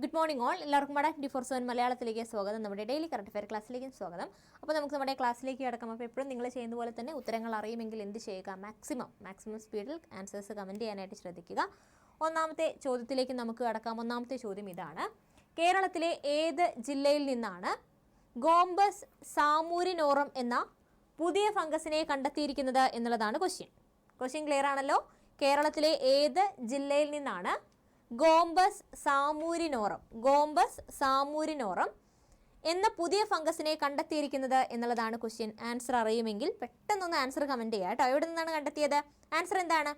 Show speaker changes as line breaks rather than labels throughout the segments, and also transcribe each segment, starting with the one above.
Good morning all. എല്ലാവർക്കും മട 24/7 മലയാളത്തിലേക്ക് സ്വാഗതം. നമ്മുടെ ഡെയിലി കറണ്ട് അഫയർ ക്ലാസ്സിലേക്കും സ്വാഗതം. അപ്പോൾ നമുക്ക് നമ്മുടെ ക്ലാസ്സിലേക്ക് കിടക്കാം. അപ്പോൾ എപ്പോഴും നിങ്ങൾ ചെയ്യുന്ന പോലെ തന്നെ ഉത്തരങ്ങൾ അറിയുമെങ്കിൽ എന്ത് ചെയ്യുക, മാക്സിമം സ്പീഡിൽ ആൻസേഴ്സ് കമൻറ്റ് ചെയ്യാനായിട്ട് ശ്രദ്ധിക്കുക. ഒന്നാമത്തെ ചോദ്യത്തിലേക്ക് നമുക്ക് കിടക്കാം. ഒന്നാമത്തെ ചോദ്യം ഇതാണ്: കേരളത്തിലെ ഏത് ജില്ലയിൽ നിന്നാണ് ഗോംബസ് സാമൂരിനോറം എന്ന പുതിയ ഫംഗസിനെ കണ്ടെത്തിയിരിക്കുന്നത് എന്നുള്ളതാണ് ക്വസ്റ്റ്യൻ ക്ലിയർ ആണല്ലോ. കേരളത്തിലെ ഏത് ജില്ലയിൽ നിന്നാണ് ഗോംബസ് സാമൂരിനോറം എന്ന പുതിയ ഫംഗസിനെ കണ്ടെത്തിയിരിക്കുന്നത് എന്നുള്ളതാണ് ക്വസ്റ്റ്യൻ. ആൻസർ അറിയുമെങ്കിൽ പെട്ടെന്നൊന്ന് ആൻസർ കമൻറ്റ് ചെയ്യുക കേട്ടോ. എവിടെ നിന്നാണ് കണ്ടെത്തിയത്? ആൻസർ എന്താണ്?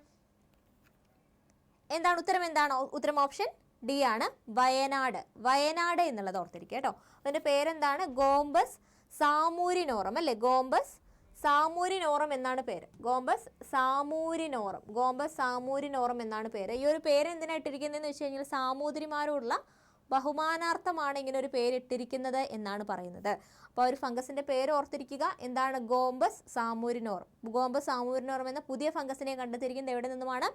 ഉത്തരം എന്താണ്? ഉത്തരം ഓപ്ഷൻ ഡി ആണ്, വയനാട് എന്നുള്ളത് ഓർത്തിരിക്കുക കേട്ടോ. അതിൻ്റെ പേരെന്താണ്? ഗോംബസ് സാമൂരിനോറം അല്ലേ? ഗോംബസ് സാമൂരിനോറം എന്നാണ് പേര്. ഗോംബസ് സാമൂരിനോറം എന്നാണ് പേര്. ഈ ഒരു പേര് എന്തിനായിട്ടിരിക്കുന്നതെന്ന് വെച്ച് കഴിഞ്ഞാൽ സാമൂതിരിമാരോടുള്ള ബഹുമാനാർത്ഥമാണ് ഇങ്ങനെ ഒരു പേരിട്ടിരിക്കുന്നത് എന്നാണ് പറയുന്നത്. അപ്പോൾ ഒരു ഫംഗസിന്റെ പേര് ഓർത്തിരിക്കുക. എന്താണ്? ഗോംബസ് സാമൂരിനോറം എന്ന പുതിയ ഫംഗസിനെ കണ്ടെത്തിയിരിക്കുന്നത് എവിടെ നിന്നുമാണ്?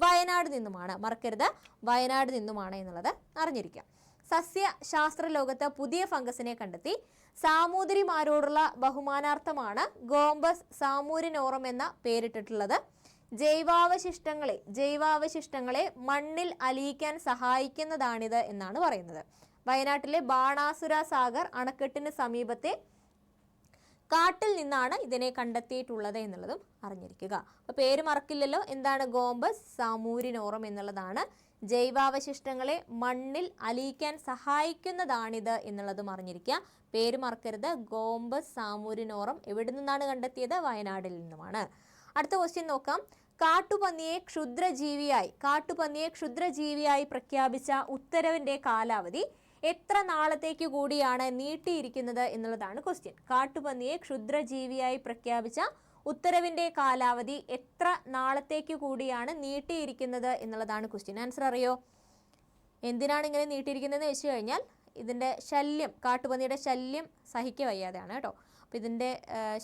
വയനാട് നിന്നുമാണ്. മറക്കരുത്, വയനാട് നിന്നുമാണ് എന്നുള്ളത് അറിഞ്ഞിരിക്കുക. സസ്യശാസ്ത്ര ലോകത്ത് പുതിയ ഫംഗസിനെ കണ്ടെത്തി. സാമൂതിരിമാരോടുള്ള ബഹുമാനാർത്ഥമാണ് ഗോംബസ് സാമൂരിനോറം എന്ന പേരിട്ടിട്ടുള്ളത്. ജൈവാവശിഷ്ടങ്ങളെ മണ്ണിൽ അലിയിക്കാൻ സഹായിക്കുന്നതാണിത് എന്നാണ് പറയുന്നത്. വയനാട്ടിലെ ബാണാസുര സാഗർ അണക്കെട്ടിന് സമീപത്തെ കാട്ടിൽ നിന്നാണ് ഇതിനെ കണ്ടെത്തിയിട്ടുള്ളത് എന്നുള്ളതും അറിഞ്ഞിരിക്കുക. അപ്പോൾ പേര് മറക്കില്ലല്ലോ. എന്താണ്? ഗോംബസ് സാമൂരിനോറം എന്നുള്ളതാണ്. ജൈവാവശിഷ്ടങ്ങളെ മണ്ണിൽ അലിയിക്കാൻ സഹായിക്കുന്നതാണിത് എന്നുള്ളതും അറിഞ്ഞിരിക്കുക. പേര് മറക്കരുത്. ഗോംബസ് സാമൂരിനോറം എവിടെ നിന്നാണ് കണ്ടെത്തിയത്? വയനാട്ടിൽ നിന്നുമാണ്. അടുത്ത ക്വസ്റ്റ്യൻ നോക്കാം. കാട്ടുപന്നിയെ ക്ഷുദ്രജീവിയായി പ്രഖ്യാപിച്ച ഉത്തരവിന്റെ കാലാവധി എത്ര നാളത്തേക്ക് കൂടിയാണ് നീട്ടിയിരിക്കുന്നത് എന്നുള്ളതാണ് ക്വസ്റ്റ്യൻ. കാട്ടുപന്നിയെ ക്ഷുദ്രജീവിയായി പ്രഖ്യാപിച്ച ഉത്തരവിന്റെ കാലാവധി എത്ര നാളത്തേക്ക് കൂടിയാണ് നീട്ടിയിരിക്കുന്നത് എന്നുള്ളതാണ് ക്വസ്റ്റ്യൻ. ആൻസർ അറിയോ? എന്തിനാണ് ഇങ്ങനെ നീട്ടിയിരിക്കുന്നതെന്ന് വെച്ച് കഴിഞ്ഞാൽ ഇതിൻ്റെ ശല്യം, കാട്ടുപന്നിയുടെ ശല്യം സഹിക്ക വയ്യാതെയാണ് കേട്ടോ. അപ്പോൾ ഇതിൻ്റെ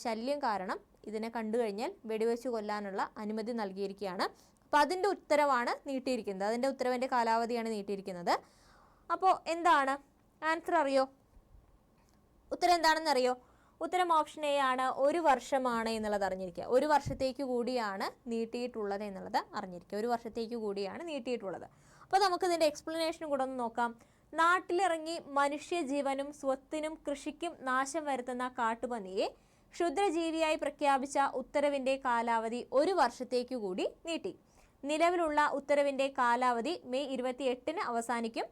ശല്യം കാരണം ഇതിനെ കണ്ടു കഴിഞ്ഞാൽ വെടിവെച്ച് കൊല്ലാനുള്ള അനുമതി നൽകിയിരിക്കുകയാണ്. അപ്പോൾ അതിൻ്റെ ഉത്തരവാണ് നീട്ടിയിരിക്കുന്നത്. അതിൻ്റെ ഉത്തരവിൻ്റെ കാലാവധിയാണ് നീട്ടിയിരിക്കുന്നത്. അപ്പോൾ എന്താണ് ആൻസർ അറിയോ? ഉത്തരം എന്താണെന്ന് അറിയോ? ഉത്തരം ഓപ്ഷൻ എ ആണ്, 1 വർഷമാണ് എന്നുള്ളത് അറിഞ്ഞിരിക്കുക. 1 വർഷത്തേക്ക് കൂടിയാണ് നീട്ടിയിട്ടുള്ളത് എന്നുള്ളത് അറിഞ്ഞിരിക്കുക. 1 വർഷത്തേക്ക് കൂടിയാണ് നീട്ടിയിട്ടുള്ളത്. അപ്പോൾ നമുക്കിതിൻ്റെ എക്സ്പ്ലനേഷൻ കൂടെ ഒന്ന് നോക്കാം. നാട്ടിലിറങ്ങി മനുഷ്യജീവനും സ്വത്തിനും കൃഷിക്കും നാശം വരുത്തുന്ന കാട്ടുപന്നിയെ ക്ഷുദ്രജീവിയായി പ്രഖ്യാപിച്ച ഉത്തരവിന്റെ കാലാവധി 1 വർഷത്തേക്കു കൂടി നീട്ടി. നിലവിലുള്ള ഉത്തരവിന്റെ കാലാവധി മെയ് 28-ന് അവസാനിക്കും.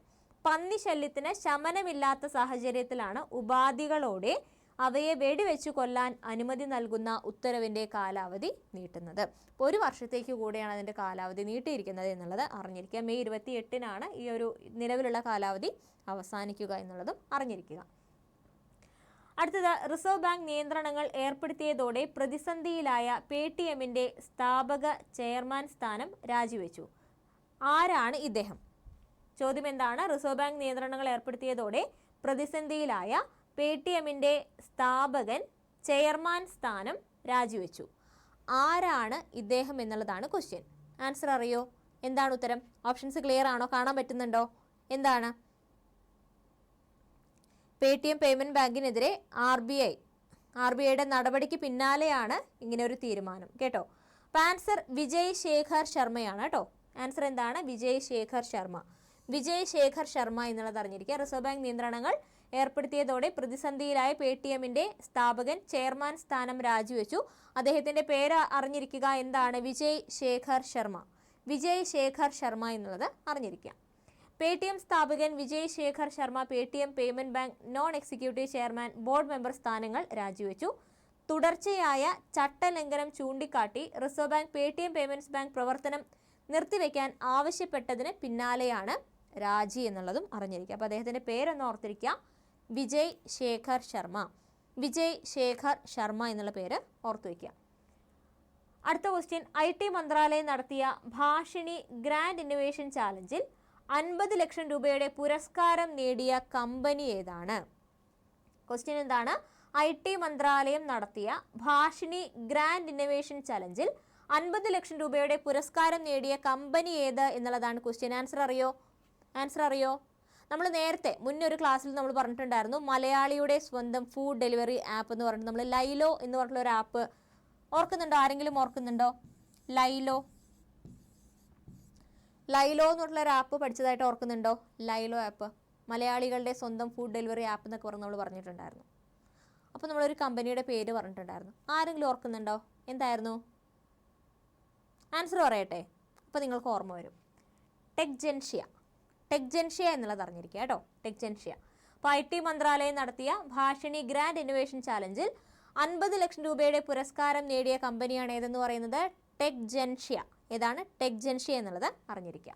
പന്നി ശല്യത്തിന് ശമനമില്ലാത്ത സാഹചര്യത്തിലാണ് ഉപാധികളോടെ അവയെ വെടിവെച്ചു കൊല്ലാൻ അനുമതി നൽകുന്ന ഉത്തരവിന്റെ കാലാവധി നീട്ടുന്നത്. 1 വർഷത്തേക്ക് കൂടെയാണ് അതിന്റെ കാലാവധി നീട്ടിയിരിക്കുന്നത് എന്നുള്ളത് അറിഞ്ഞിരിക്കുക. മെയ് 28-നാണ് ഈ ഒരു നിലവിലുള്ള കാലാവധി അവസാനിക്കുക എന്നുള്ളതും അറിഞ്ഞിരിക്കുക. അടുത്തത്, റിസർവ് ബാങ്ക് നിയന്ത്രണങ്ങൾ ഏർപ്പെടുത്തിയതോടെ പ്രതിസന്ധിയിലായ പേടിഎമ്മിന്റെ സ്ഥാപക ചെയർമാൻ സ്ഥാനം രാജിവെച്ചു. ആരാണ് ഇദ്ദേഹം? ചോദ്യം എന്താണ്? റിസർവ് ബാങ്ക് നിയന്ത്രണങ്ങൾ ഏർപ്പെടുത്തിയതോടെ പ്രതിസന്ധിയിലായ പേടിഎമ്മിന്റെ സ്ഥാപകൻ ചെയർമാൻ സ്ഥാനം രാജിവെച്ചു. ആരാണ് ഇദ്ദേഹം എന്നുള്ളതാണ് ക്വസ്റ്റ്യൻ. ആൻസർ അറിയോ? എന്താണ് ഉത്തരം? ഓപ്ഷൻസ് ക്ലിയർ ആണോ? കാണാൻ പറ്റുന്നുണ്ടോ? എന്താണ്? പേടിഎം പേയ്മെന്റ് ബാങ്കിനെതിരെ ആർ ബി ഐയുടെ നടപടിക്ക് പിന്നാലെയാണ് ഇങ്ങനെ ഒരു തീരുമാനം കേട്ടോ. അപ്പം ആൻസർ വിജയ് ശേഖർ ശർമ്മയാണ് കേട്ടോ. ആൻസർ എന്താണ്? വിജയ് ശേഖർ ശർമ്മ എന്നുള്ളത് അറിഞ്ഞിരിക്കുക. റിസർവ് ബാങ്ക് നിയന്ത്രണങ്ങൾ ഏർപ്പെടുത്തിയതോടെ പ്രതിസന്ധിയിലായ പേടിഎമ്മിന്റെ സ്ഥാപകൻ ചെയർമാൻ സ്ഥാനം രാജിവെച്ചു. അദ്ദേഹത്തിന്റെ പേര് അറിഞ്ഞിരിക്കുക. എന്താണ്? വിജയ് ശേഖർ ശർമ്മ എന്നുള്ളത് അറിഞ്ഞിരിക്കുക. പേടിഎം സ്ഥാപകൻ Vijay Shekhar Sharma Paytm payment bank non executive chairman, board member സ്ഥാനങ്ങൾ രാജിവെച്ചു. തുടർച്ചയായ ചട്ടലംഘനം ചൂണ്ടിക്കാട്ടി reserve bank Paytm payments bank പ്രവർത്തനം നിർത്തിവെക്കാൻ ആവശ്യപ്പെട്ടതിന് പിന്നാലെയാണ് രാജി എന്നുള്ളതും അറിഞ്ഞിരിക്കുക. അപ്പോൾ അദ്ദേഹത്തിന്റെ പേരൊന്ന് ഓർത്തിരിക്കുക. വിജയ് ശേഖർ ശർമ്മ എന്നുള്ള പേര് ഓർത്തു വയ്ക്കുക. അടുത്ത ക്വസ്റ്റ്യൻ, IT മന്ത്രാലയം നടത്തിയ ഭാഷിണി ഗ്രാൻഡ് ഇന്നോവേഷൻ ചാലഞ്ചിൽ 50 ലക്ഷം രൂപയുടെ പുരസ്കാരം നേടിയ കമ്പനി ഏതാണ്? ക്വസ്റ്റ്യൻ എന്താണ്? IT മന്ത്രാലയം നടത്തിയ ഭാഷിണി ഗ്രാൻഡ് ഇന്നോവേഷൻ ചാലഞ്ചിൽ 50 ലക്ഷം രൂപയുടെ പുരസ്കാരം നേടിയ കമ്പനി ഏത് എന്നുള്ളതാണ് ക്വസ്റ്റ്യൻ. ആൻസർ അറിയോ? നമ്മൾ നേരത്തെ മുന്നേ ഒരു ക്ലാസ്സിൽ നമ്മൾ പറഞ്ഞിട്ടുണ്ടായിരുന്നു മലയാളിയുടെ സ്വന്തം ഫുഡ് ഡെലിവറി ആപ്പ് എന്ന് പറഞ്ഞിട്ട് നമ്മൾ ലൈലോ എന്ന് പറഞ്ഞിട്ടുള്ള ഒരു ആപ്പ് ഓർക്കുന്നുണ്ടോ? ആരെങ്കിലും ഓർക്കുന്നുണ്ടോ? ലൈലോ എന്ന് പറഞ്ഞിട്ടുള്ള ഒരു ആപ്പ് പഠിച്ചതായിട്ട് ഓർക്കുന്നുണ്ടോ? ലൈലോ ആപ്പ്, മലയാളികളുടെ സ്വന്തം ഫുഡ് ഡെലിവറി ആപ്പ് എന്നൊക്കെ പറഞ്ഞ് നമ്മൾ പറഞ്ഞിട്ടുണ്ടായിരുന്നു. അപ്പോൾ നമ്മളൊരു കമ്പനിയുടെ പേര് പറഞ്ഞിട്ടുണ്ടായിരുന്നു. ആരെങ്കിലും ഓർക്കുന്നുണ്ടോ? എന്തായിരുന്നു ആൻസർ? പറയട്ടെ, അപ്പോൾ നിങ്ങൾക്ക് ഓർമ്മ വരും. ടെക്ജൻഷ്യ എന്നുള്ളത് അറിഞ്ഞിരിക്കുക കേട്ടോ. ടെക്ജൻഷ്യ. അപ്പോൾ IT മന്ത്രാലയം നടത്തിയ ഭാഷിണി ഗ്രാൻഡ് ഇന്നൊവേഷൻ ചാലഞ്ചിൽ 50 ലക്ഷം രൂപയുടെ പുരസ്കാരം നേടിയ കമ്പനിയാണ് ഏതെന്ന് പറയുന്നത്? ടെക്ജൻഷ്യ. ഏതാണ്? ടെക്ജൻഷ്യ എന്നുള്ളത് അറിഞ്ഞിരിക്കുക.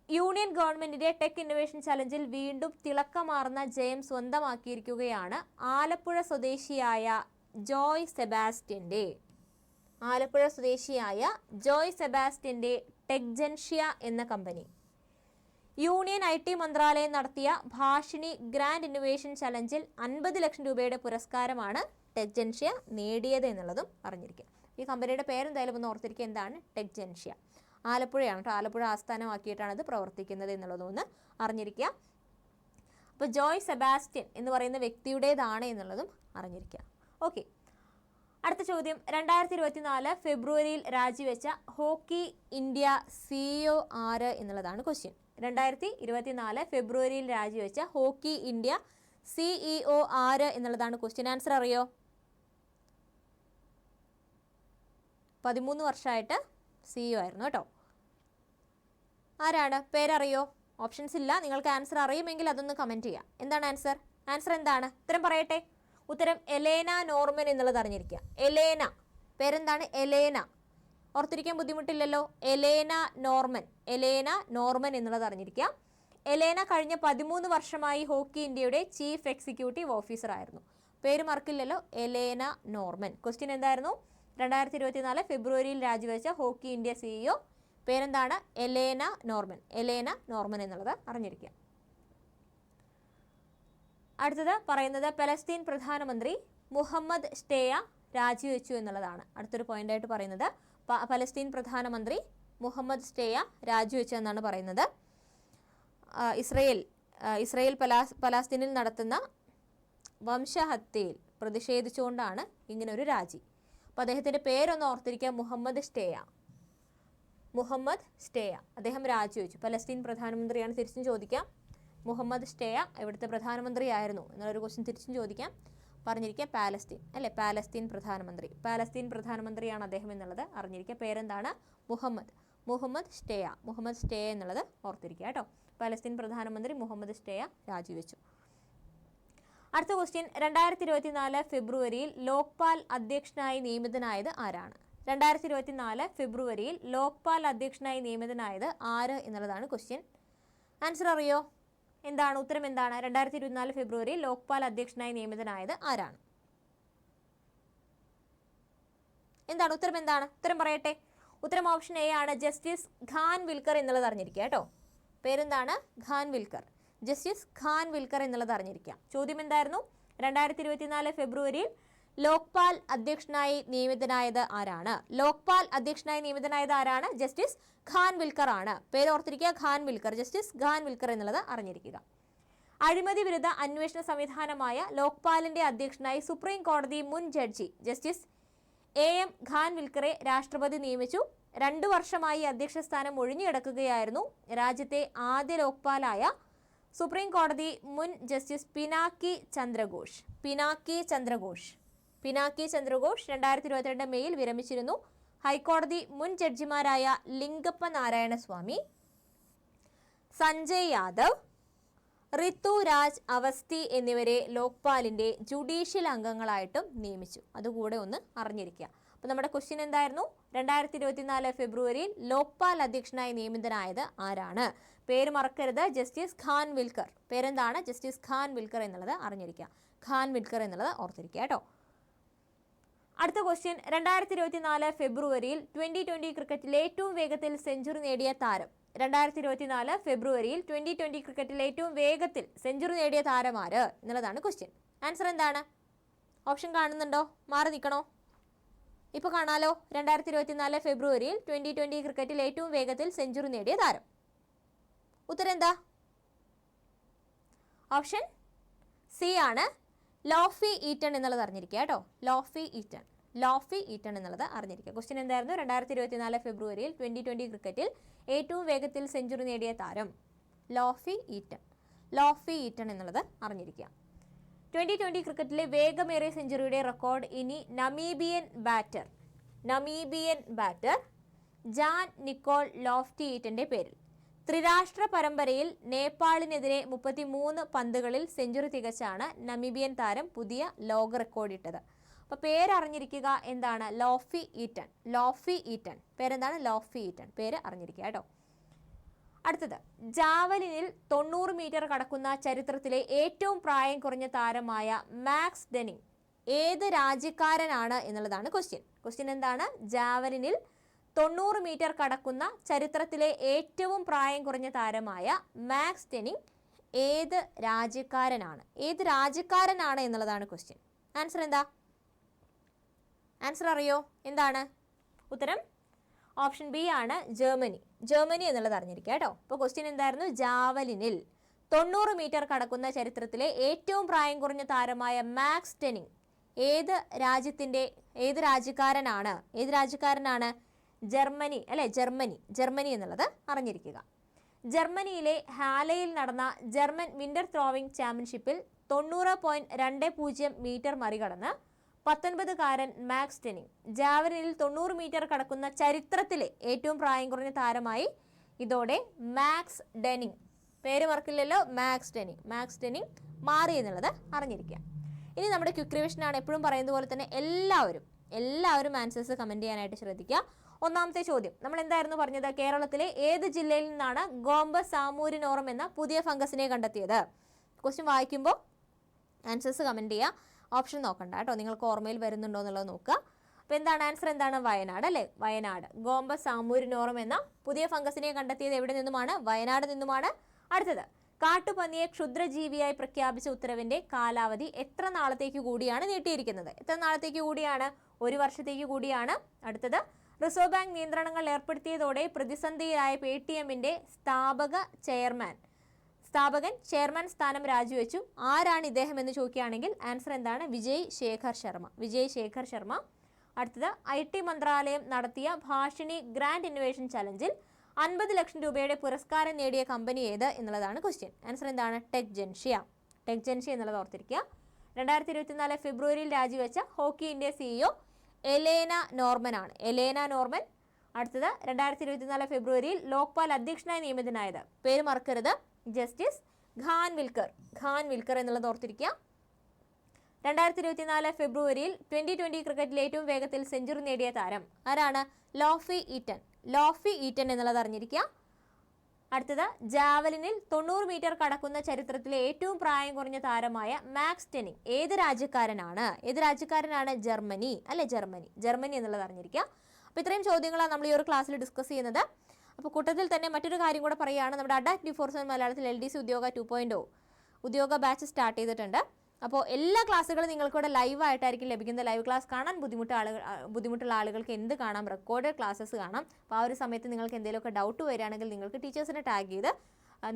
യൂണിയൻ ഗവൺമെന്റിന്റെ ടെക് ഇന്നൊവേഷൻ ചലഞ്ചിൽ വീണ്ടും തിളക്കമാർന്ന ജയം സ്വന്തമാക്കിയിരിക്കുകയാണ് ആലപ്പുഴ സ്വദേശിയായ ജോയ് സെബാസ്റ്റ്യന്റെ ടെക്ജൻഷ്യ എന്ന കമ്പനി. യൂണിയൻ IT മന്ത്രാലയം നടത്തിയ ഭാഷിണി ഗ്രാൻഡ് ഇന്നൊവേഷൻ ചലഞ്ചിൽ 50 ലക്ഷം രൂപയുടെ പുരസ്കാരമാണ് ടെക്ജൻഷ്യ നേടിയത് എന്നുള്ളതും അറിഞ്ഞിരിക്കുക. ഈ കമ്പനിയുടെ പേരെന്തായാലും ഒന്ന് ഓർത്തിരിക്കുക. എന്താണ്? ടെക്ജൻഷ്യ. ആലപ്പുഴയാണ് കേട്ടോ. ആലപ്പുഴ ആസ്ഥാനമാക്കിയിട്ടാണ് ഇത് പ്രവർത്തിക്കുന്നത് എന്നുള്ളതും ഒന്ന് അറിഞ്ഞിരിക്കുക. അപ്പോൾ ജോയ് സെബാസ്റ്റ്യൻ എന്ന് പറയുന്ന വ്യക്തിയുടേതാണ് എന്നുള്ളതും അറിഞ്ഞിരിക്കുക. ഓക്കെ, അടുത്ത ചോദ്യം. 2024 ഫെബ്രുവരിയിൽ രാജിവെച്ച ഹോക്കി ഇന്ത്യ CEO ആര് എന്നുള്ളതാണ് ക്വസ്റ്റ്യൻ. 2024 ഫെബ്രുവരിയിൽ രാജിവെച്ച ഹോക്കി ഇന്ത്യ CEO ആര് എന്നുള്ളതാണ് ക്വസ്റ്റ്യൻ. ആൻസർ അറിയോ? 13 വർഷമായിട്ട് CEO ആയിരുന്നു കേട്ടോ. ആരാണ്? പേരറിയോ? ഓപ്ഷൻസ് ഇല്ല. നിങ്ങൾക്ക് ആൻസർ അറിയുമെങ്കിൽ അതൊന്ന് കമൻറ്റ് ചെയ്യാം. എന്താണ് ആൻസർ? ആൻസർ എന്താണ്? ഉത്തരം പറയട്ടെ. ഉത്തരം എലേന നോർമൻ എന്നുള്ളത് അറിഞ്ഞിരിക്കുക. എലേന, പേരെന്താണ്? എലേന. ഓർത്തിരിക്കാൻ ബുദ്ധിമുട്ടില്ലല്ലോ. എലേന നോർമൻ എന്നുള്ളത് അറിഞ്ഞിരിക്കുക. എലേന കഴിഞ്ഞ 13 വർഷമായി ഹോക്കി ഇന്ത്യയുടെ ചീഫ് എക്സിക്യൂട്ടീവ് ഓഫീസർ ആയിരുന്നു. പേര് മറക്കില്ലല്ലോ. Elena Norman. ക്വസ്റ്റ്യൻ എന്തായിരുന്നു? 2024 ഫെബ്രുവരിയിൽ രാജിവെച്ച ഹോക്കി ഇന്ത്യ CEO പേരെന്താണ്? എലേന നോർമൻ എന്നുള്ളത് അറിഞ്ഞിരിക്കുക. അടുത്തത് പറയുന്നത് പലസ്തീൻ പ്രധാനമന്ത്രി മുഹമ്മദ് ഷ്തേയ രാജിവെച്ചു എന്നുള്ളതാണ്. അടുത്തൊരു പോയിന്റായിട്ട് പറയുന്നത് പലസ്തീൻ പ്രധാനമന്ത്രി മുഹമ്മദ് ഷ്തേയ രാജിവെച്ചു എന്നാണ് പറയുന്നത്. ഇസ്രയേൽ പലസ്തീനിൽ നടത്തുന്ന വംശഹത്യയിൽ പ്രതിഷേധിച്ചുകൊണ്ടാണ് ഇങ്ങനൊരു രാജി. അപ്പോൾ അദ്ദേഹത്തിൻ്റെ പേരൊന്ന് ഓർത്തിരിക്കുക. മുഹമ്മദ് ഷ്തേയ. അദ്ദേഹം രാജിവെച്ചു. പലസ്തീൻ പ്രധാനമന്ത്രിയാണ്. തിരിച്ചും ചോദിക്കാം. മുഹമ്മദ് ഷ്തേയ എവിടുത്തെ പ്രധാനമന്ത്രിയായിരുന്നു എന്നുള്ളൊരു ക്വസ്റ്റ്യൻ തിരിച്ചും ചോദിക്കാം. പറഞ്ഞിരിക്കുക പാലസ്തീൻ അല്ലേ? പാലസ്തീൻ പ്രധാനമന്ത്രിയാണ് അദ്ദേഹം എന്നുള്ളത് അറിഞ്ഞിരിക്കുക. പേരെന്താണ്? മുഹമ്മദ് ഷ്തേയ എന്നുള്ളത് ഓർത്തിരിക്കുക കേട്ടോ. പാലസ്തീൻ പ്രധാനമന്ത്രി മുഹമ്മദ് ഷ്തേയ രാജിവെച്ചു. അടുത്ത ക്വസ്റ്റ്യൻ. 2024 ഫെബ്രുവരിയിൽ ലോക്പാൽ അധ്യക്ഷനായി നിയമിതനായത് ആരാണ്? 2024 ഫെബ്രുവരിയിൽ ലോക്പാൽ അധ്യക്ഷനായി നിയമിതനായത് ആര് എന്നുള്ളതാണ് ക്വസ്റ്റ്യൻ. ആൻസർ അറിയോ? എന്താണ്? ഉത്തരം എന്താണ്? 2024 ഫെബ്രുവരിയിൽ ലോക്പാൽ അധ്യക്ഷനായി നിയമിതനായത് ആരാണ്? എന്താണ് ഉത്തരം? എന്താണ് ഉത്തരം? പറയട്ടെ. ഉത്തരം ഓപ്ഷൻ എ ആണ്. ജസ്റ്റിസ് ഖാൻവിൽക്കർ എന്നുള്ളത് അറിഞ്ഞിരിക്കുക കേട്ടോ. പേരെന്താണ്? ജസ്റ്റിസ് ഖാൻവിൽക്കർ എന്നുള്ളത് അറിഞ്ഞിരിക്കുക. ചോദ്യം എന്തായിരുന്നു? 2024 ഫെബ്രുവരിയിൽ ലോക്പാൽ അധ്യക്ഷനായി നിയമിതനായത് ആരാണ്? ജസ്റ്റിസ് ഖാൻവിൽക്കർ ആണ്. പേരോർത്തിരിക്കുക. ജസ്റ്റിസ് ഖാൻവിൽക്കർ എന്നുള്ളത് അറിഞ്ഞിരിക്കുക. അഴിമതി വിരുദ്ധ അന്വേഷണ സംവിധാനമായ ലോക്പാലിന്റെ അധ്യക്ഷനായി സുപ്രീം കോടതി മുൻ ജഡ്ജി ജസ്റ്റിസ് AM ഖാൻവിൽക്കറെ രാഷ്ട്രപതി നിയമിച്ചു. 2 വർഷമായി അധ്യക്ഷ സ്ഥാനം ഒഴിഞ്ഞുകിടക്കുകയായിരുന്നു. രാജ്യത്തെ ആദ്യ ലോക്പാലായ സുപ്രീം കോടതി മുൻ ജസ്റ്റിസ് പിനാക്കി ചന്ദ്രഘോഷ് 2022 മെയ്യിൽ വിരമിച്ചിരുന്നു. ഹൈക്കോടതി മുൻ ജഡ്ജിമാരായ ലിംഗപ്പ നാരായണസ്വാമി, സഞ്ജയ് യാദവ്, ഋതുരാജ് അവസ്ഥി എന്നിവരെ ലോക്പാലിന്റെ ജുഡീഷ്യൽ അംഗങ്ങളായിട്ടും നിയമിച്ചു. അതുകൂടെ ഒന്ന് അറിഞ്ഞിരിക്കുക. അപ്പോൾ നമ്മുടെ ക്വസ്റ്റ്യൻ എന്തായിരുന്നു? 2024 ഫെബ്രുവരിയിൽ ലോക്പാൽ അധ്യക്ഷനായി നിയമിതനായത് ആരാണ്? പേര് മറക്കരുത്. ജസ്റ്റിസ് ഖാൻവിൽക്കർ. പേരെന്താണ്? ജസ്റ്റിസ് ഖാൻവിൽക്കർ എന്നുള്ളത് അറിഞ്ഞിരിക്കുക. ഖാൻവിൽക്കർ എന്നുള്ളത് ഓർത്തിരിക്കുക കേട്ടോ. അടുത്ത ക്വസ്റ്റ്യൻ. 2024 ഫെബ്രുവരിയിൽ 2020 ക്രിക്കറ്റിൽ ഏറ്റവും വേഗത്തിൽ സെഞ്ചുറി നേടിയ താരം. 2024 ഫെബ്രുവരിയിൽ 2020 ക്രിക്കറ്റിൽ ഏറ്റവും വേഗത്തിൽ സെഞ്ചുറി നേടിയ താരം ആര് എന്നുള്ളതാണ് ക്വസ്റ്റ്യൻ. ആൻസർ എന്താണ്? ഓപ്ഷൻ കാണുന്നുണ്ടോ? മാറി നിൽക്കണോ? ഇപ്പോൾ കാണാലോ. 2024 ഫെബ്രുവരിയിൽ 2020 ക്രിക്കറ്റിൽ ഏറ്റവും വേഗത്തിൽ സെഞ്ചുറി നേടിയ താരം. ഉത്തരം എന്താ? ഓപ്ഷൻ സി ആണ്. ലോഫി ഈറ്റൺ എന്നുള്ളത് അറിഞ്ഞിരിക്കുക കേട്ടോ. ലോഫി ഈറ്റൺ എന്നുള്ളത് അറിഞ്ഞിരിക്കുക. ക്വസ്റ്റ്യൻ എന്തായിരുന്നു? 2024 ഫെബ്രുവരിയിൽ 2020 ക്രിക്കറ്റിൽ ഏറ്റവും വേഗത്തിൽ സെഞ്ചുറി നേടിയ താരം ലോഫി ഈറ്റൺ എന്നുള്ളത് അറിഞ്ഞിരിക്കുക. 2020 ക്രിക്കറ്റിലെ വേഗമേറിയ സെഞ്ചുറിയുടെ റെക്കോർഡ് ഇനി Namibian batter Jan Nicol Loftie ഈറ്റന്റെ പേരിൽ. ത്രിരാഷ്ട്ര പരമ്പരയിൽ നേപ്പാളിനെതിരെ 33 പന്തുകളിൽ സെഞ്ചുറി തികച്ചാണ് നമീബിയൻ താരം പുതിയ ലോക റെക്കോർഡിട്ടത്. അപ്പോൾ പേരറിഞ്ഞിരിക്കുക എന്താണ്? Loftie Eaton. പേരെന്താണ്? Loftie Eaton. പേര് അറിഞ്ഞിരിക്കുക കേട്ടോ. അടുത്തത്, ജാവലിനിൽ 90 മീറ്റർ കടക്കുന്ന ചരിത്രത്തിലെ ഏറ്റവും പ്രായം കുറഞ്ഞ താരമായ മാക്സ് ഡെനിങ് ഏത് രാജ്യക്കാരനാണ് എന്നുള്ളതാണ് ക്വസ്റ്റ്യൻ എന്താണ്? ജാവലിനിൽ 90 മീറ്റർ കടക്കുന്ന ചരിത്രത്തിലെ ഏറ്റവും പ്രായം കുറഞ്ഞ താരമായ മാക്സ് ഡെനിങ് ഏത് രാജ്യക്കാരനാണ് എന്നുള്ളതാണ് ക്വസ്റ്റ്യൻ. ആൻസർ എന്താ? ആൻസർ അറിയോ? എന്താണ് ഉത്തരം? ഓപ്ഷൻ ബി ആണ്, ജർമ്മനി എന്നുള്ളത് അറിഞ്ഞിരിക്കുക കേട്ടോ. അപ്പോൾ ക്വസ്റ്റ്യൻ എന്തായിരുന്നു? ജാവലിനിൽ 90 മീറ്റർ കടക്കുന്ന ചരിത്രത്തിലെ ഏറ്റവും പ്രായം കുറഞ്ഞ താരമായ മാക്സ് ഡെനിങ് ഏത് രാജ്യക്കാരനാണ്? ജർമ്മനി അല്ലെ? ജർമ്മനി എന്നുള്ളത് അറിഞ്ഞിരിക്കുക. ജർമ്മനിയിലെ ഹാലയിൽ നടന്ന ജർമ്മൻ വിന്റർ ത്രോവിംഗ് ചാമ്പ്യൻഷിപ്പിൽ 90.20 മീറ്റർ മറികടന്ന് 19-കാരൻ മാക്സ് ഡെനിങ് ജാവലിനിൽ 90 മീറ്റർ കടക്കുന്ന ചരിത്രത്തിലെ ഏറ്റവും പ്രായം കുറഞ്ഞ താരമായി ഇതോടെ മാക്സ് ഡെനിങ്, പേര് മറക്കില്ലല്ലോ, മാക്സ് ഡെനിങ് മാറി എന്നുള്ളത് അറിഞ്ഞിരിക്കുക. ഇനി നമ്മുടെ ക്വിക്ക് റിവിഷനാണ്. എപ്പോഴും പറയുന്നത് പോലെ തന്നെ എല്ലാവരും ആൻസേഴ്സ് കമൻറ്റ് ചെയ്യാനായിട്ട് ശ്രദ്ധിക്കുക. ഒന്നാമത്തെ ചോദ്യം നമ്മൾ എന്തായിരുന്നു പറഞ്ഞത്? കേരളത്തിലെ ഏത് ജില്ലയിൽ നിന്നാണ് ഗോംബസ് സാമൂരിനോറം എന്ന പുതിയ ഫംഗസിനെ കണ്ടെത്തിയത്? ക്വസ്റ്റ്യൻ വായിക്കുമ്പോൾ ആൻസേഴ്സ് കമൻറ്റ് ചെയ്യുക. ഓപ്ഷൻ നോക്കണ്ട കേട്ടോ, നിങ്ങൾക്ക് ഓർമ്മയിൽ വരുന്നുണ്ടോ എന്നുള്ളത് നോക്കുക. അപ്പോൾ എന്താണ് ആൻസർ? എന്താണ്? വയനാട് അല്ലേ? വയനാട്. ഗോംബസ് സാമൂരിനോറം എന്ന പുതിയ ഫംഗസിനെ കണ്ടെത്തിയത് എവിടെ നിന്നുമാണ്? വയനാട് നിന്നുമാണ്. അടുത്തത്, കാട്ടുപന്നിയെ ക്ഷുദ്രജീവിയായി പ്രഖ്യാപിച്ച ഉത്തരവിന്റെ കാലാവധി എത്ര നാളത്തേക്ക് കൂടിയാണ് നീട്ടിയിരിക്കുന്നത്? എത്ര നാളത്തേക്ക് കൂടിയാണ്? 1 വർഷത്തേക്ക് കൂടിയാണ്. അടുത്തത്, റിസർവ് ബാങ്ക് നിയന്ത്രണങ്ങൾ ഏർപ്പെടുത്തിയതോടെ പ്രതിസന്ധിയിലായ പേടിഎമ്മിന്റെ സ്ഥാപകൻ ചെയർമാൻ സ്ഥാനം രാജിവെച്ചു. ആരാണ് ഇദ്ദേഹം എന്ന് ചോദിക്കുകയാണെങ്കിൽ ആൻസർ എന്താണ്? വിജയ് ശേഖർ ശർമ്മ. അടുത്തത്, IT മന്ത്രാലയം നടത്തിയ ഭാഷിണി ഗ്രാൻഡ് ഇന്നോവേഷൻ ചലഞ്ചിൽ 50 ലക്ഷം രൂപയുടെ പുരസ്കാരം നേടിയ കമ്പനി ഏത് എന്നുള്ളതാണ് ക്വസ്റ്റ്യൻ. ആൻസർ എന്താണ്? ടെക് ജൻഷ്യ എന്നുള്ളത് ഓർത്തിരിക്കുക. 2024 ഫെബ്രുവരിയിൽ രാജിവെച്ച hockey India CEO Elena Norman. അടുത്തത്, 2024 ഫെബ്രുവരിയിൽ ലോക്പാൽ അധ്യക്ഷനായി നിയമിതനായത്, പേര് മറക്കരുത്, ജസ്റ്റിസ് ഖാൻ വിൽക്കർ എന്നുള്ളത് ഓർത്തിരിക്കുക. 2024 ഫെബ്രുവരിയിൽ 2020 ക്രിക്കറ്റിൽ ഏറ്റവും വേഗത്തിൽ സെഞ്ചുറി നേടിയ താരം ആരാണ്? ലോഫി ഈറ്റൺ എന്നുള്ളത് അറിഞ്ഞിരിക്കുക. അടുത്തത്, ജാവലിനിൽ 90 മീറ്റർ കടക്കുന്ന ചരിത്രത്തിലെ ഏറ്റവും പ്രായം കുറഞ്ഞ താരമായ മാക്സ് ഡെനിങ് ഏത് രാജ്യക്കാരനാണ്? ജർമ്മനി എന്നുള്ളത് അറിഞ്ഞിരിക്കുക. അപ്പോൾ ഇത്രയും ചോദ്യങ്ങളാണ് നമ്മൾ ഈ ഒരു ക്ലാസ്സിൽ ഡിസ്കസ് ചെയ്യുന്നത്. അപ്പോൾ കൂട്ടത്തിൽ തന്നെ മറ്റൊരു കാര്യം കൂടെ പറയുകയാണ്, നമ്മുടെ അഡ 24/7 മലയാളത്തിൽ LDC ഉദ്യോഗ 2.0 ഉദ്യോഗ ബാച്ച് സ്റ്റാർട്ട് ചെയ്തിട്ടുണ്ട്. അപ്പോൾ എല്ലാ ക്ലാസ്സുകളും നിങ്ങൾക്കിവിടെ ലൈവായിട്ടായിരിക്കും ലഭിക്കുന്നത്. ലൈവ് ക്ലാസ് കാണാൻ ബുദ്ധിമുട്ടുള്ള ആളുകൾക്ക് എന്ത് കാണാം? റെക്കോർഡഡ് ക്ലാസ്സസ് കാണാം. അപ്പോൾ ആ ഒരു സമയത്ത് നിങ്ങൾക്ക് എന്തെങ്കിലുമൊക്കെ ഡൗട്ട് വരികയാണെങ്കിൽ നിങ്ങൾക്ക് ടീച്ചേഴ്സിനെ ടാഗ് ചെയ്ത്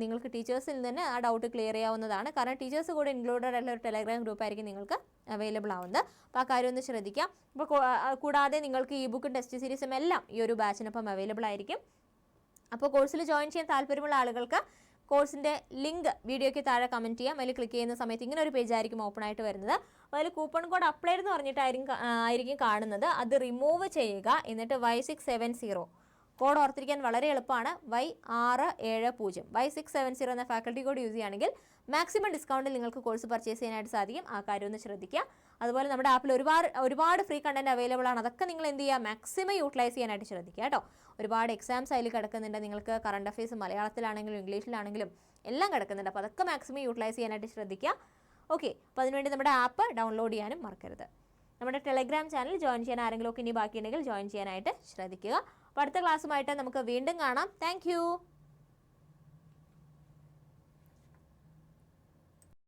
നിങ്ങൾക്ക് ടീച്ചേഴ്സിൽ നിന്ന് ആ ഡൗട്ട് ക്ലിയർ ചെയ്യാവുന്നതാണ്. കാരണം ടീച്ചേഴ്സ് കൂടെ ഇൻക്ലൂഡഡ് ആയിട്ടുള്ള ഒരു ടെലഗ്രാം ഗ്രൂപ്പ് ആയിരിക്കും നിങ്ങൾക്ക് അവൈലബിൾ ആവുന്നത്. അപ്പോൾ ആ കാര്യം ഒന്ന് ശ്രദ്ധിക്കാം. അപ്പോൾ കൂടാതെ നിങ്ങൾക്ക് ഇ ബുക്കും ടെസ്റ്റ് സീരീസും എല്ലാം ഈ ഒരു ബാച്ചിനൊപ്പം അവൈലബിൾ ആയിരിക്കും. അപ്പോൾ കോഴ്സിൽ ജോയിൻ ചെയ്യാൻ താല്പര്യമുള്ള ആളുകൾക്ക് കോഴ്സിൻ്റെ ലിങ്ക് വീഡിയോയ്ക്ക് താഴെ കമൻറ്റ് ചെയ്യാം. അതിൽ ക്ലിക്ക് ചെയ്യുന്ന സമയത്ത് ഇങ്ങനെ ഒരു പേജ് ആയിരിക്കും ഓപ്പൺ ആയിട്ട് വരുന്നത്. അപ്പോൾ അതിൽ കൂപ്പൺ കോഡ് അപ്ലൈ എന്ന് പറഞ്ഞിട്ടായിരിക്കും കാണുന്നത്. അത് റിമൂവ് ചെയ്യുക. എന്നിട്ട് Y670 കോഡ് ഓർത്തിരിക്കാൻ വളരെ എളുപ്പമാണ്. Y670 Y670 എന്ന ഫാക്കൽറ്റി കോഡ് യൂസ് ചെയ്യുകയാണെങ്കിൽ മാക്സിമം ഡിസ്കൗണ്ടിൽ നിങ്ങൾക്ക് കോഴ്സ് പർച്ചേസ് ചെയ്യാനായിട്ട് സാധിക്കും. ആ കാര്യം ഒന്ന് ശ്രദ്ധിക്കുക. അതുപോലെ നമ്മുടെ ആപ്പിൽ ഒരുപാട് ഫ്രീ കണ്ടന്റ് അവൈലബിൾ ആണ്. അതൊക്കെ നിങ്ങൾ എന്ത് ചെയ്യുക? മാക്സിമം യൂട്ടിലൈസ് ചെയ്യാനായിട്ട് ശ്രദ്ധിക്കുക കേട്ടോ. ഒരുപാട് എക്സാംസ് അതിൽ കിടക്കുന്നുണ്ട്. നിങ്ങൾക്ക് കറണ്ട് അഫയേഴ്സ് മലയാളത്തിലാണെങ്കിലും ഇംഗ്ലീഷിലാണെങ്കിലും എല്ലാം കിടക്കുന്നുണ്ട്. അപ്പോൾ അതൊക്കെ മാക്സിമം യൂട്ടിലൈസ് ചെയ്യാനായിട്ട് ശ്രദ്ധിക്കുക. ഓക്കെ, അപ്പോൾ അതിനുവേണ്ടി നമ്മുടെ ആപ്പ് ഡൗൺലോഡ് ചെയ്യാനും മറക്കരുത്. നമ്മുടെ ടെലഗ്രാം ചാനൽ ജോയിൻ ചെയ്യാൻ ആരെങ്കിലും ഒക്കെ ഇനി ബാക്കിയുണ്ടെങ്കിൽ ജോയിൻ ചെയ്യാനായിട്ട് ശ്രദ്ധിക്കുക. അപ്പോൾ അടുത്ത ക്ലാസ്സുമായിട്ട് നമുക്ക് വീണ്ടും കാണാം. താങ്ക്